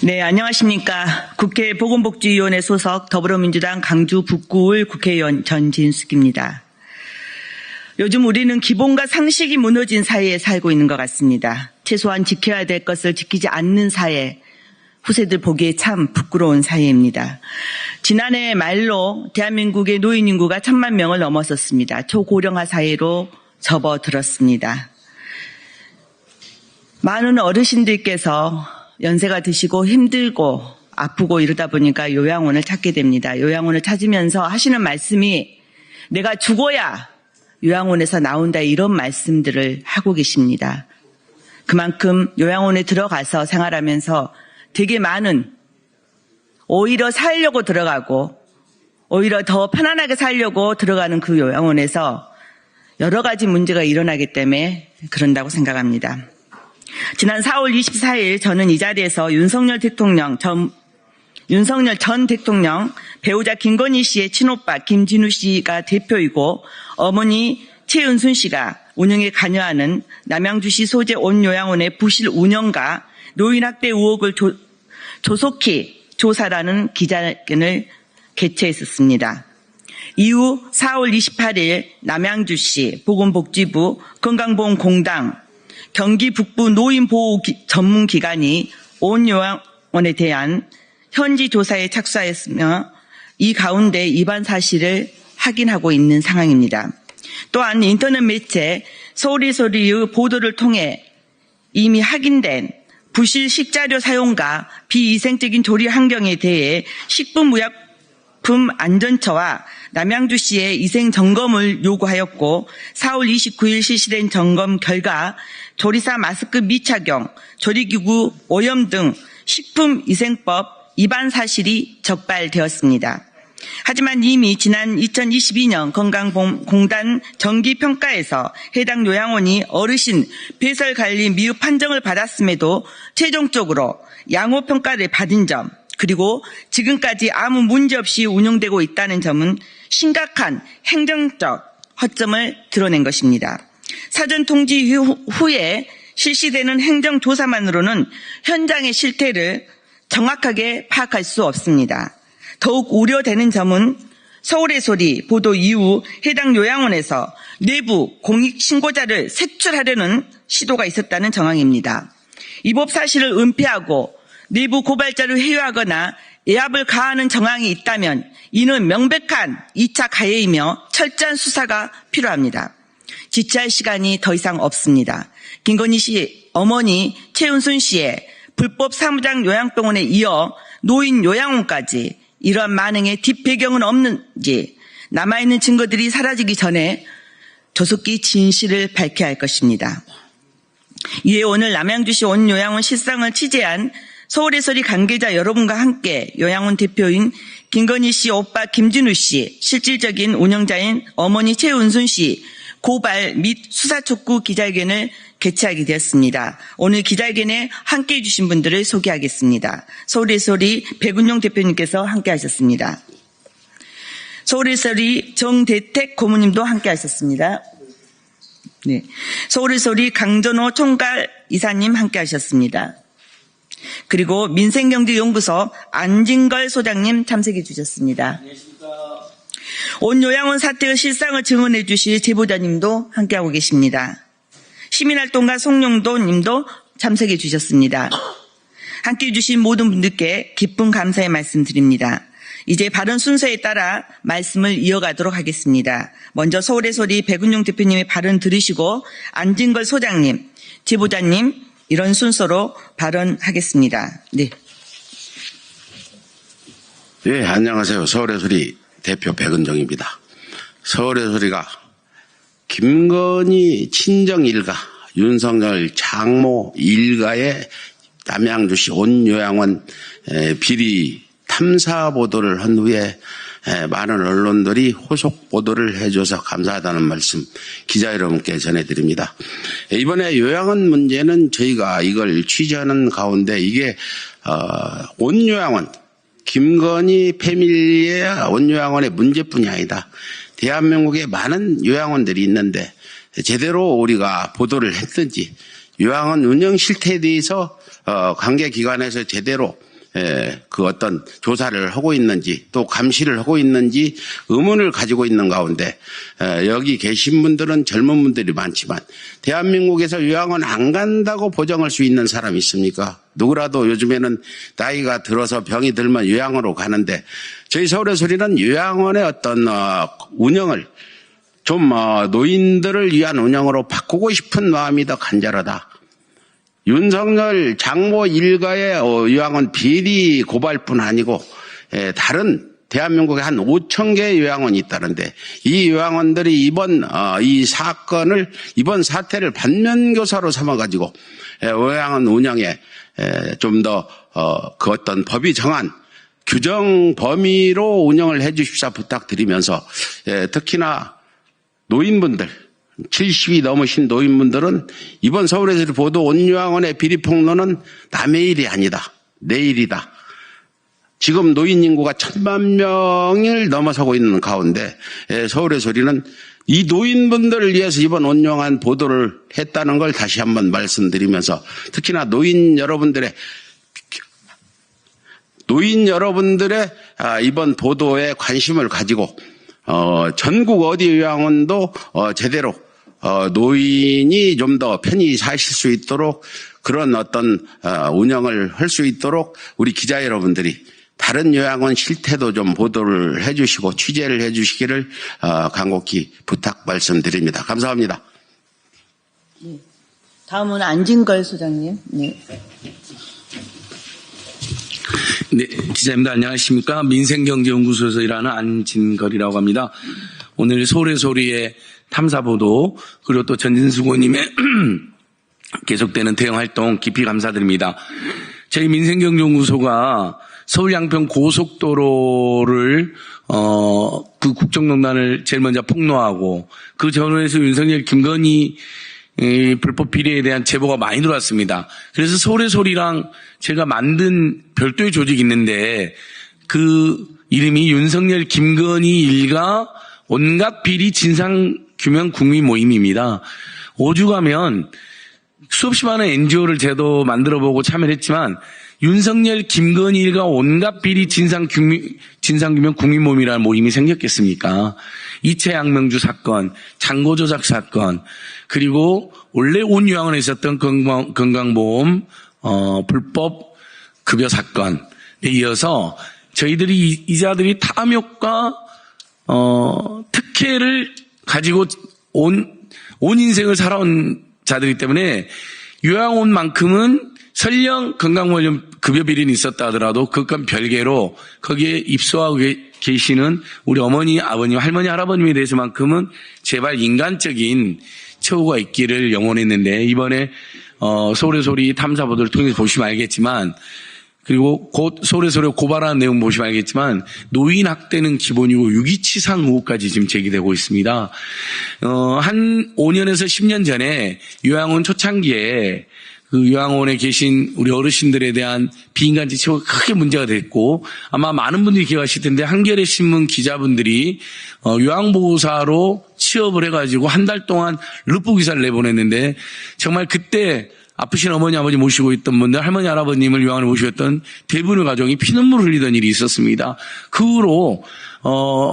네, 안녕하십니까. 국회 보건복지위원회 소속 더불어민주당 강주 북구을 국회의원 전진숙입니다. 요즘 우리는 기본과 상식이 무너진 사회에 살고 있는 것 같습니다. 최소한 지켜야 될 것을 지키지 않는 사회, 후세들 보기에 참 부끄러운 사회입니다. 지난해 말로 대한민국의 노인 인구가 1000만 명을 넘어섰습니다. 초고령화 사회로 접어들었습니다. 많은 어르신들께서 연세가 드시고 힘들고 아프고 이러다 보니까 요양원을 찾게 됩니다. 요양원을 찾으면서 하시는 말씀이 내가 죽어야 요양원에서 나온다, 이런 말씀들을 하고 계십니다. 그만큼 요양원에 들어가서 생활하면서 되게 많은, 오히려 살려고 들어가고 오히려 더 편안하게 살려고 들어가는 그 요양원에서 여러 가지 문제가 일어나기 때문에 그런다고 생각합니다. 지난 4월 24일 저는 이 자리에서 윤석열 전 대통령 배우자 김건희 씨의 친오빠 김진우 씨가 대표이고 어머니 최은순 씨가 운영에 관여하는 남양주시 소재 온요양원의 부실 운영과 노인학대 의혹을 조속히 조사라는 기자회견을 개최했었습니다. 이후 4월 28일 남양주시 보건복지부 건강보험공단 경기 북부 노인보호 전문기관이 온요양원에 대한 현지 조사에 착수하였으며 이 가운데 위반 사실을 확인하고 있는 상황입니다. 또한 인터넷 매체 서울이소리의 보도를 통해 이미 확인된 부실 식자료 사용과 비위생적인 조리 환경에 대해 식품의약품 안전처와 남양주시에 위생 점검을 요구하였고 4월 29일 실시된 점검 결과 조리사 마스크 미착용, 조리기구 오염 등 식품위생법 위반 사실이 적발되었습니다. 하지만 이미 지난 2022년 건강보험공단 정기평가에서 해당 요양원이 어르신 배설관리 미흡 판정을 받았음에도 최종적으로 양호평가를 받은 점, 그리고 지금까지 아무 문제 없이 운영되고 있다는 점은 심각한 행정적 허점을 드러낸 것입니다. 사전 통지 후에 실시되는 행정조사만으로는 현장의 실태를 정확하게 파악할 수 없습니다. 더욱 우려되는 점은 서울의 소리 보도 이후 해당 요양원에서 내부 공익신고자를 색출하려는 시도가 있었다는 정황입니다. 위법 사실을 은폐하고 내부 고발자를 회유하거나 예압을 가하는 정황이 있다면 이는 명백한 2차 가해이며 철저한 수사가 필요합니다. 지체할 시간이 더 이상 없습니다. 김건희 씨 어머니 최은순 씨의 불법 사무장 요양병원에 이어 노인 요양원까지 이러한 만행의 뒷배경은 없는지 남아있는 증거들이 사라지기 전에 조속히 진실을 밝혀야 할 것입니다. 이에 오늘 남양주시 온요양원 실상을 취재한 서울의 소리 관계자 여러분과 함께 요양원 대표인 김건희 씨 오빠 김진우 씨, 실질적인 운영자인 어머니 최은순 씨 고발 및 수사 촉구 기자회견을 개최하게 되었습니다. 오늘 기자회견에 함께해 주신 분들을 소개하겠습니다. 서울의 소리 백운용 대표님께서 함께하셨습니다. 서울의 소리 정대택 고모님도 함께하셨습니다. 네, 서울의 소리 강전호 총괄 이사님 함께하셨습니다. 그리고 민생경제연구소 안진걸 소장님 참석해 주셨습니다. 온요양원 사태의 실상을 증언해 주실 제보자님도 함께하고 계십니다. 시민활동가 송영도 님도 참석해 주셨습니다. 함께해 주신 모든 분들께 기쁜 감사의 말씀 드립니다. 이제 발언 순서에 따라 말씀을 이어가도록 하겠습니다. 먼저 서울의 소리 백운용 대표님의 발언 들으시고 안진걸 소장님, 제보자님 이런 순서로 발언하겠습니다. 네. 네, 안녕하세요. 서울의 소리 대표 백은정입니다. 서울의 소리가 김건희 친정 일가, 윤석열 장모 일가의 남양주시 온요양원 비리 탐사 보도를 한 후에 많은 언론들이 호속 보도를 해줘서 감사하다는 말씀 기자 여러분께 전해드립니다. 이번에 요양원 문제는 저희가 이걸 취재하는 가운데 이게 온요양원, 김건희 패밀리의 온요양원의 문제뿐이 아니다. 대한민국에 많은 요양원들이 있는데 제대로 우리가 보도를 했든지 요양원 운영 실태에 대해서 관계기관에서 제대로 그 어떤 조사를 하고 있는지 또 감시를 하고 있는지 의문을 가지고 있는 가운데 여기 계신 분들은 젊은 분들이 많지만 대한민국에서 요양원 안 간다고 보장할 수 있는 사람이 있습니까? 누구라도 요즘에는 나이가 들어서 병이 들면 요양원으로 가는데 저희 서울의 소리는 요양원의 어떤 운영을 좀 노인들을 위한 운영으로 바꾸고 싶은 마음이 더 간절하다. 윤석열 장모 일가의 요양원 비리 고발뿐 아니고 다른 대한민국에 한 5천 개의 요양원이 있다는데 이 요양원들이 이번 사태를 반면교사로 삼아가지고 요양원 운영에 좀 더 그 어떤 법이 정한 규정 범위로 운영을 해 주십사 부탁드리면서 특히나 노인분들 70이 넘으신 노인분들은 이번 서울에서 보도 온 요양원의 비리 폭로는 남의 일이 아니다. 내 일이다. 지금 노인 인구가 1,000만 명을 넘어서고 있는 가운데 서울의 소리는 이 노인분들을 위해서 이번 온 요양원 보도를 했다는 걸 다시 한번 말씀드리면서 특히나 노인 여러분들의 이번 보도에 관심을 가지고 전국 어디 요양원도 제대로 노인이 좀 더 편히 사실 수 있도록 그런 어떤 운영을 할 수 있도록 우리 기자 여러분들이 다른 요양원 실태도 좀 보도를 해주시고 취재를 해주시기를 간곡히 부탁 말씀드립니다. 감사합니다. 네. 다음은 안진걸 소장님. 네. 네, 기자입니다. 안녕하십니까. 민생경제연구소에서 일하는 안진걸이라고 합니다. 오늘 서울의 소리의 탐사보도 그리고 또 전진수 의원님의 계속되는 대응활동 깊이 감사드립니다. 저희 민생경제연구소가 서울 양평 고속도로를 그 국정농단을 제일 먼저 폭로하고 그 전후에서 윤석열 김건희 불법 비리에 대한 제보가 많이 들어왔습니다. 그래서 서울의 소리랑 제가 만든 별도의 조직이 있는데 그 이름이 윤석열 김건희 일가 온갖 비리 진상규명 국민 모임입니다. 5주 가면 수없이 많은 NGO를 제도 만들어보고 참여를 했지만 윤석열 김건희 일가 온갖 비리 진상규명 국민 모임이라는 모임이 생겼겠습니까? 이채 양명주 사건, 잔고 조작 사건, 그리고 원래 온 요양원에 있었던 건강보험 불법 급여 사건에 이어서 저희들이 이자들이 탐욕과 특혜를 가지고 온 인생을 살아온 자들이기 때문에 요양원만큼은 설령 건강보험 급여 비리는 있었다 하더라도 그것과 별개로 거기에 입소하고 계시는 우리 어머니, 아버님, 할머니, 할아버님에 대해서만큼은 제발 인간적인 처우가 있기를 영원했는데 이번에 서울의 소리 탐사보도를 통해서 보시면 알겠지만 그리고 곧 서울의 소리 고발하는 내용 보시면 알겠지만 노인 학대는 기본이고 유기치상 의혹까지 지금 제기되고 있습니다. 한 5년에서 10년 전에 요양원 초창기에 그 요양원에 계신 우리 어르신들에 대한 비인간적 처우가 크게 문제가 됐고 아마 많은 분들이 기억하실 텐데 한겨레 신문 기자분들이 요양보호사로 취업을 해가지고 한 달 동안 루프 기사를 내보냈는데 정말 그때 아프신 어머니 아버지 모시고 있던 분들 할머니 할아버님을 요양원에 모시고 있던 대부분의 가정이 피눈물 흘리던 일이 있었습니다. 그 후로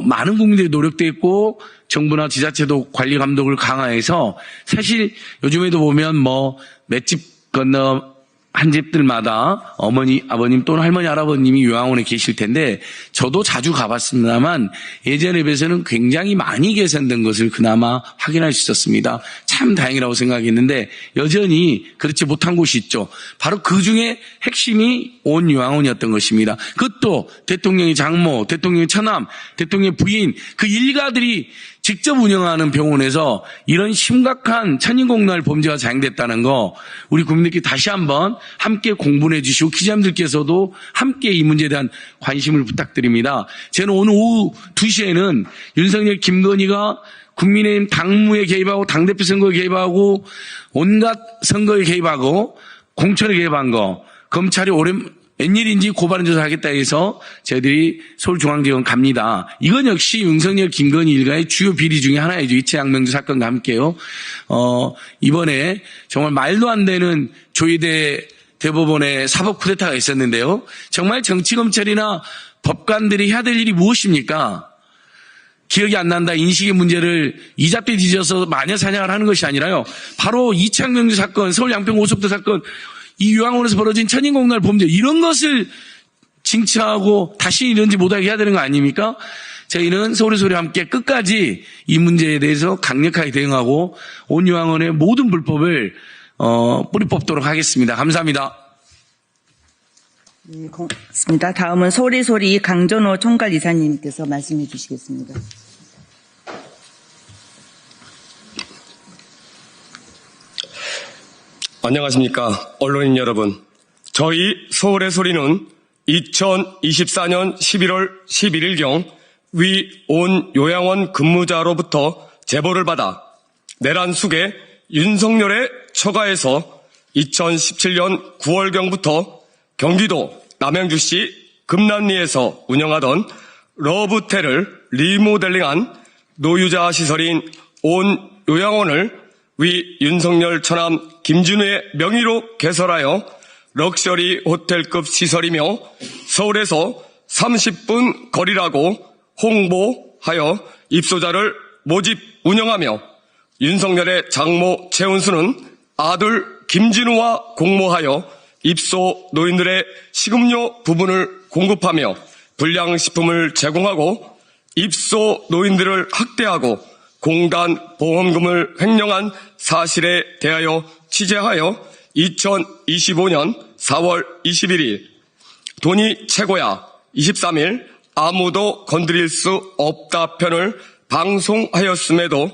많은 국민들이 노력됐고 정부나 지자체도 관리 감독을 강화해서 사실 요즘에도 보면 몇 집 건너 한 집들마다 어머니, 아버님 또는 할머니, 할아버님이 요양원에 계실 텐데 저도 자주 가봤습니다만 예전에 비해서는 굉장히 많이 개선된 것을 그나마 확인할 수 있었습니다. 참 다행이라고 생각했는데 여전히 그렇지 못한 곳이 있죠. 바로 그 중에 핵심이 온 요양원이었던 것입니다. 그것도 대통령의 장모, 대통령의 처남, 대통령의 부인 그 일가들이 직접 운영하는 병원에서 이런 심각한 천인공날 범죄가 자행됐다는 거 우리 국민들께 다시 한번 함께 공부해 주시고 기자님들께서도 함께 이 문제에 대한 관심을 부탁드립니다. 저는 오늘 오후 2시에는 윤석열 김건희가 국민의힘 당무에 개입하고 당대표 선거에 개입하고 온갖 선거에 개입하고 공천에 개입한 거 검찰이 웬일인지 고발은 조사하겠다 해서 저희들이 서울중앙지검 갑니다. 이건 역시 윤석열 김건희 일가의 주요 비리 중에 하나이죠. 이채 양명주 사건과 함께요. 이번에 정말 말도 안 되는 조의대 대법원에 사법 쿠데타가 있었는데요. 정말 정치검찰이나 법관들이 해야 될 일이 무엇입니까? 기억이 안 난다, 인식의 문제를 이잣대 뒤져서 마녀 사냥을 하는 것이 아니라요. 바로 이창명주 사건, 서울 양평 고속도 사건, 이 요양원에서 벌어진 천인공날 범죄, 이런 것을 징치하고 다시 이런지 못하게 해야 되는 거 아닙니까? 저희는 서울의 소리와 함께 끝까지 이 문제에 대해서 강력하게 대응하고 온 요양원의 모든 불법을 뿌리 뽑도록 하겠습니다. 감사합니다. 네, 고맙습니다. 다음은 서울의 소리 강전호 총괄 이사님께서 말씀해 주시겠습니다. 안녕하십니까, 언론인 여러분. 저희 서울의 소리는 2024년 11월 11일경 위 온 요양원 근무자로부터 제보를 받아 내란 숙의 윤석열의 처가에서 2017년 9월경부터 경기도 남양주시 금남리에서 운영하던 러브텔을 리모델링한 노유자 시설인 온 요양원을 위 윤석열 처남 김진우의 명의로 개설하여 럭셔리 호텔급 시설이며 서울에서 30분 거리라고 홍보하여 입소자를 모집 운영하며 윤석열의 장모 최은수는 아들 김진우와 공모하여 입소 노인들의 식음료 부분을 공급하며 불량식품을 제공하고 입소 노인들을 학대하고 공단 보험금을 횡령한 사실에 대하여 취재하여 2025년 4월 21일 돈이 최고야 23일 아무도 건드릴 수 없다 편을 방송하였음에도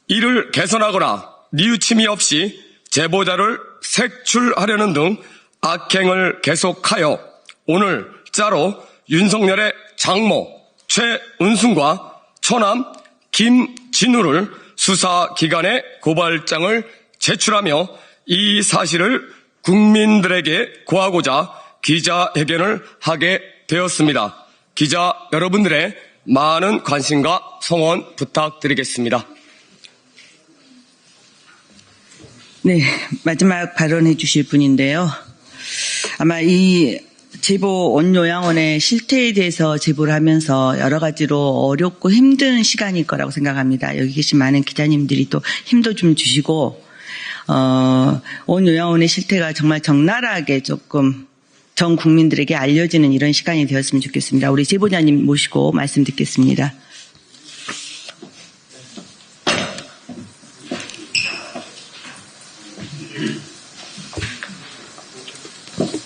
이를 개선하거나 뉘우침이 없이 제보자를 색출하려는 등 악행을 계속하여 오늘자로 윤석열의 장모 최은순과 처남 김진우를 수사기관에 고발장을 제출하며 이 사실을 국민들에게 고하고자 기자회견을 하게 되었습니다. 기자 여러분들의 많은 관심과 성원 부탁드리겠습니다. 네, 마지막 발언해 주실 분인데요. 아마 이 제보 온 요양원의 실태에 대해서 제보를 하면서 여러 가지로 어렵고 힘든 시간일 거라고 생각합니다. 여기 계신 많은 기자님들이 또 힘도 좀 주시고 온 요양원의 실태가 정말 적나라하게 조금 전 국민들에게 알려지는 이런 시간이 되었으면 좋겠습니다. 우리 제보자님 모시고 말씀 듣겠습니다.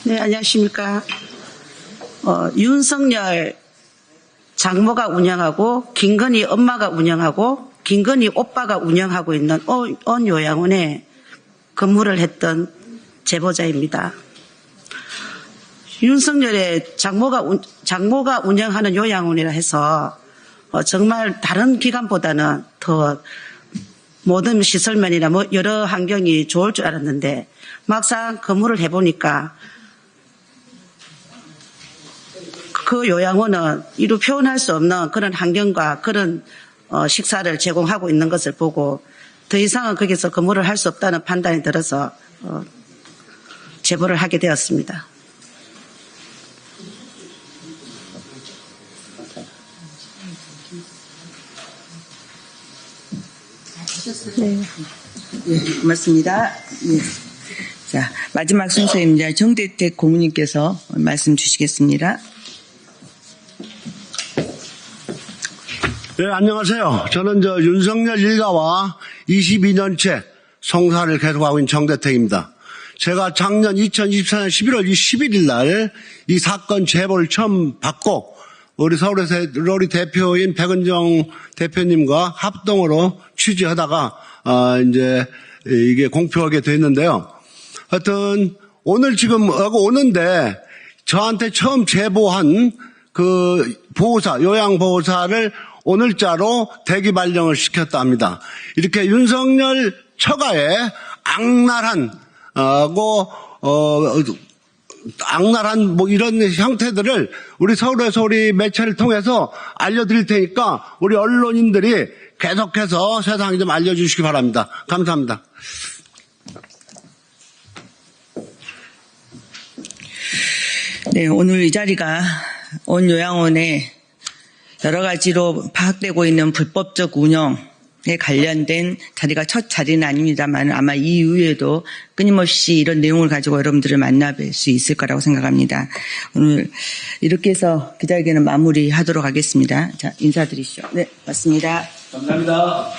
네, 안녕하십니까. 윤석열 장모가 운영하고 김건희 엄마가 운영하고 김건희 오빠가 운영하고 있는 온 요양원에 근무를 했던 제보자입니다. 윤석열의 장모가 운영하는 요양원이라 해서 정말 다른 기관보다는 더 모든 시설면이나 여러 환경이 좋을 줄 알았는데 막상 근무를 해보니까 그 요양원은 이루 표현할 수 없는 그런 환경과 그런 식사를 제공하고 있는 것을 보고 더 이상은 거기서 근무를 할 수 없다는 판단이 들어서 제보를 하게 되었습니다. 네, 고맙습니다. 네. 자, 마지막 순서입니다. 정대택 고문님께서 말씀 주시겠습니다. 네, 안녕하세요. 저는 윤석열 일가와 22년째 송사를 계속하고 있는 정대택입니다. 제가 작년 2024년 11월 11일 날 이 사건 제보를 처음 받고 우리 서울에서 우리 대표인 백은정 대표님과 합동으로 취재하다가 이제 이게 공표하게 됐는데요. 하여튼 오늘 지금 오는데 저한테 처음 제보한 그 보호사, 요양보호사를 오늘자로 대기 발령을 시켰다 합니다. 이렇게 윤석열 처가에 악랄한 이런 형태들을 우리 서울에서 우리 매체를 통해서 알려드릴 테니까 우리 언론인들이 계속해서 세상에 좀 알려주시기 바랍니다. 감사합니다. 네, 오늘 이 자리가 온 요양원에 여러 가지로 파악되고 있는 불법적 운영에 관련된 자리가 첫 자리는 아닙니다만 아마 이후에도 끊임없이 이런 내용을 가지고 여러분들을 만나뵐 수 있을 거라고 생각합니다. 오늘 이렇게 해서 기자회견은 마무리하도록 하겠습니다. 자, 인사드리시죠. 네, 맞습니다. 감사합니다.